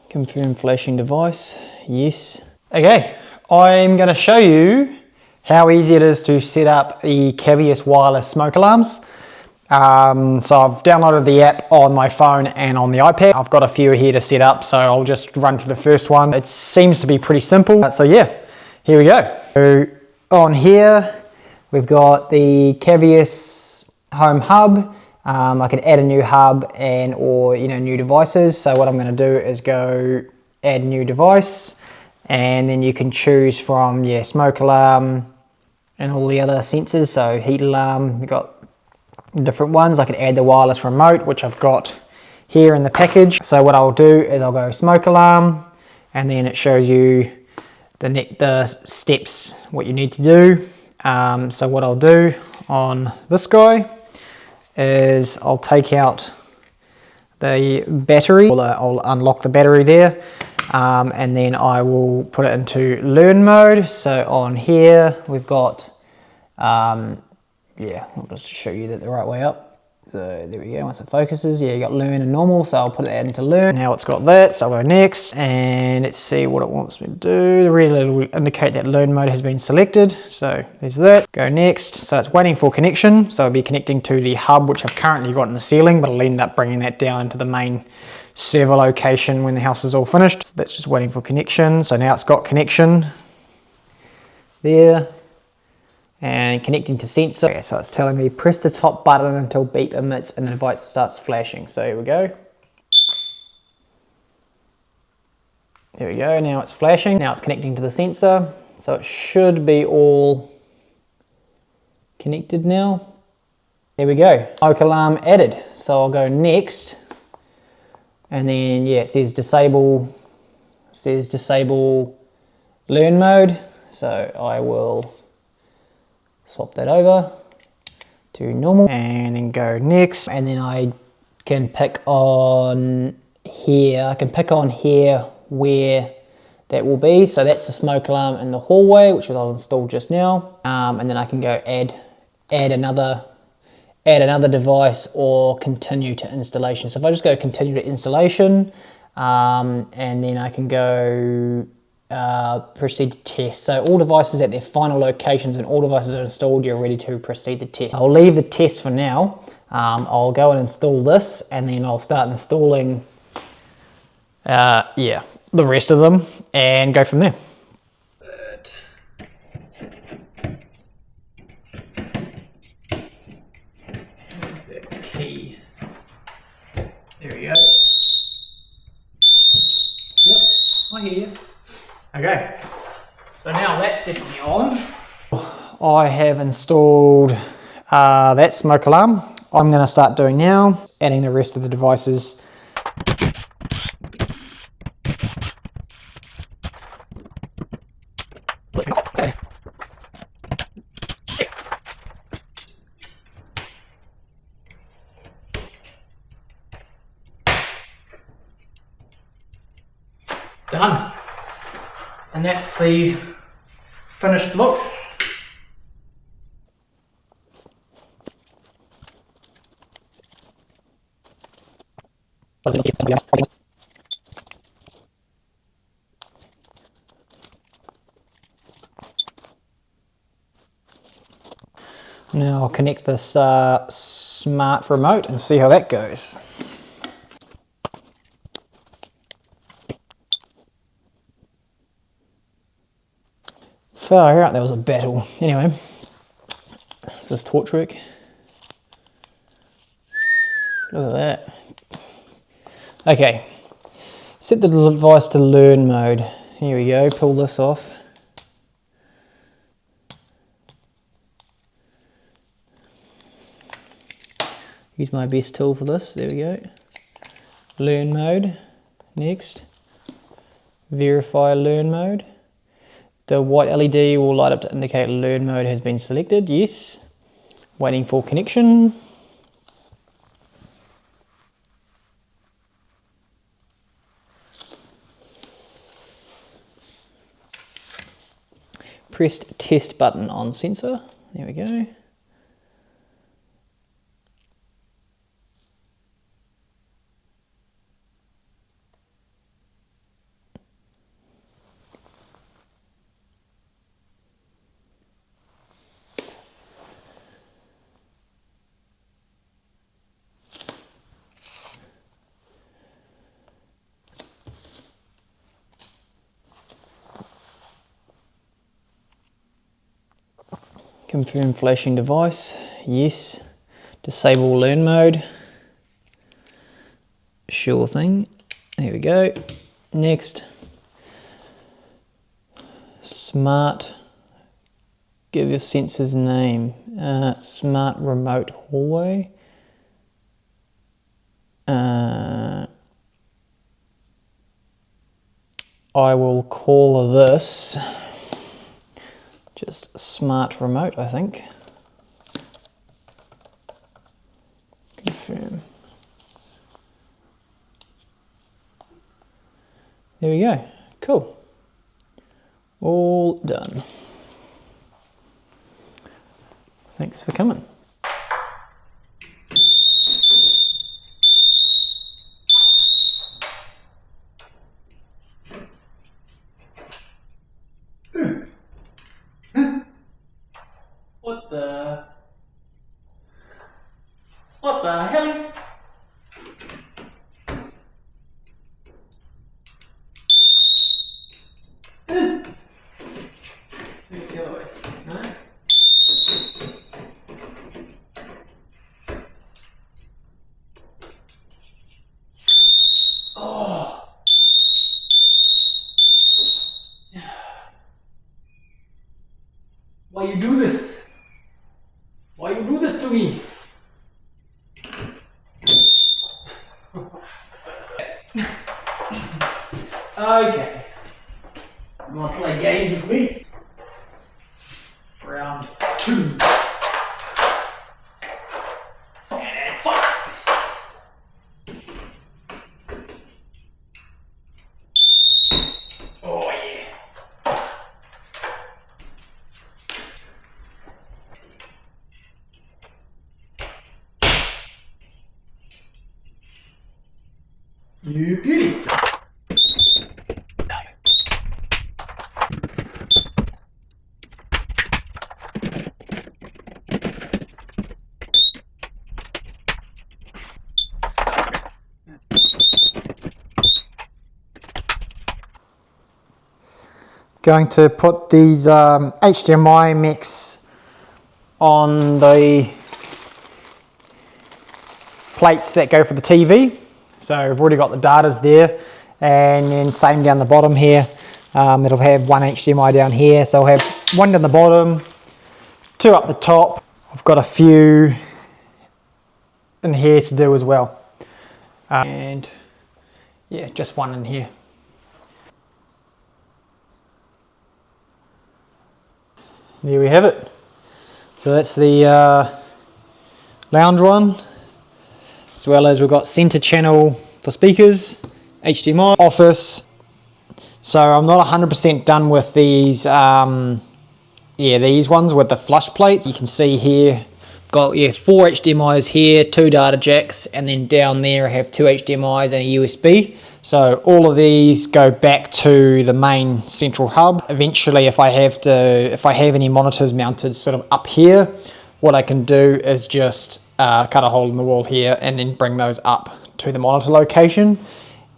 Confirm flashing device, yes. Okay, I'm going to show you how easy it is to set up the Cavius Wireless smoke alarms. So I've downloaded the app on my phone and on the iPad. I've got a few here to set up, so I'll just run through the first one. It seems to be pretty simple. So yeah, here we go. So on here, we've got the Cavius home hub. I can add a new hub or new devices. So what I'm going to do is go add new device, and then you can choose from smoke alarm and all the other sensors. So heat alarm, we've got different ones. I can add the wireless remote, which I've got here in the package. So what I'll do is I'll go smoke alarm, and then it shows you the steps, what you need to do. So what I'll do on this guy is I'll take out the battery. I'll unlock the battery there, and then I will put it into learn mode. So on here we've got I'll just show you that the right way up. So there we go, once it focuses, you got learn and normal, so I'll put that into learn. Now it's got that, so I'll go next, and let's see what it wants me to do. The red will indicate that learn mode has been selected, so there's that. Go next, so it's waiting for connection, so I'll be connecting to the hub, which I've currently got in the ceiling, but I'll end up bringing that down into the main server location when the house is all finished. So that's just waiting for connection, so now it's got connection there. And connecting to sensor. Okay, so it's telling me press the top button until beep emits and the device starts flashing. So here we go. There we go, now it's flashing. Now it's connecting to the sensor. So it should be all connected now. There we go, smoke alarm added. So I'll go next. And then it says disable learn mode. So I will swap that over to normal and then go next, and then I can pick on here. I can pick on here where that will be. So that's the smoke alarm in the hallway, which I'll install just now, and then I can go add another device or continue to installation. So if I just go continue to installation, and then I can go proceed to test. So all devices at their final locations and all devices are installed, you're ready to proceed to test. I'll leave the test for now. I'll go and install this, and then I'll start installing the rest of them and go from there. Where's that key? There we go. Yep, I hear you. Okay, so now that's definitely on. I have installed that smoke alarm. I'm going to start doing now, adding the rest of the devices. Done. And that's the finished look. Now I'll connect this smart remote and see how that goes. Far out, that was a battle. Anyway, is this torch work? Look at that. Okay, set the device to learn mode. Here we go, pull this off. Use my best tool for this, there we go. Learn mode, next. Verify learn mode. The white LED will light up to indicate learn mode has been selected, yes. Waiting for connection. Pressed test button on sensor, there we go. Confirm flashing device, yes. Disable learn mode, sure thing. There we go. Next, smart, give your sensor's name, smart remote hallway. I will call this just smart remote, I think. Confirm. There we go. Cool. All done. Thanks for coming. What the hell? Let's the other way. Right? Oh. Why you do this? Why you do this to me? Okay. You want to play games with me? Round 2. And fire! Oh yeah. You get it. Going to put these HDMI mix on the plates that go for the TV. So I've already got the datas there, and then same down the bottom here. It'll have one HDMI down here, so I'll have one down the bottom, 2 up the top. I've got a few in here to do as well, and yeah, just one in here. There we have it. So that's the lounge one, as well as we've got center channel for speakers, HDMI, office. So I'm not 100% done with these, these ones with the flush plates. You can see here, got 4 HDMIs here, 2 data jacks, and then down there I have 2 HDMIs and a USB. So all of these go back to the main central hub. Eventually, if I have any monitors mounted sort of up here, what I can do is just cut a hole in the wall here and then bring those up to the monitor location.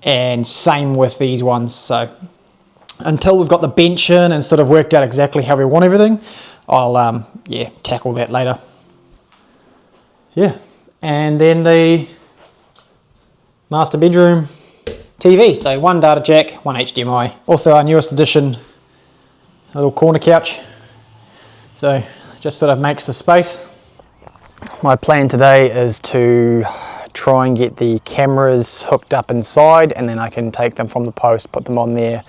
And same with these ones. So until we've got the bench in and sort of worked out exactly how we want everything, I'll tackle that later. Yeah, and then the master bedroom TV, so 1 data jack, 1 HDMI. Also our newest addition, a little corner couch. So just sort of makes the space. My plan today is to try and get the cameras hooked up inside, and then I can take them from the post, put them on there.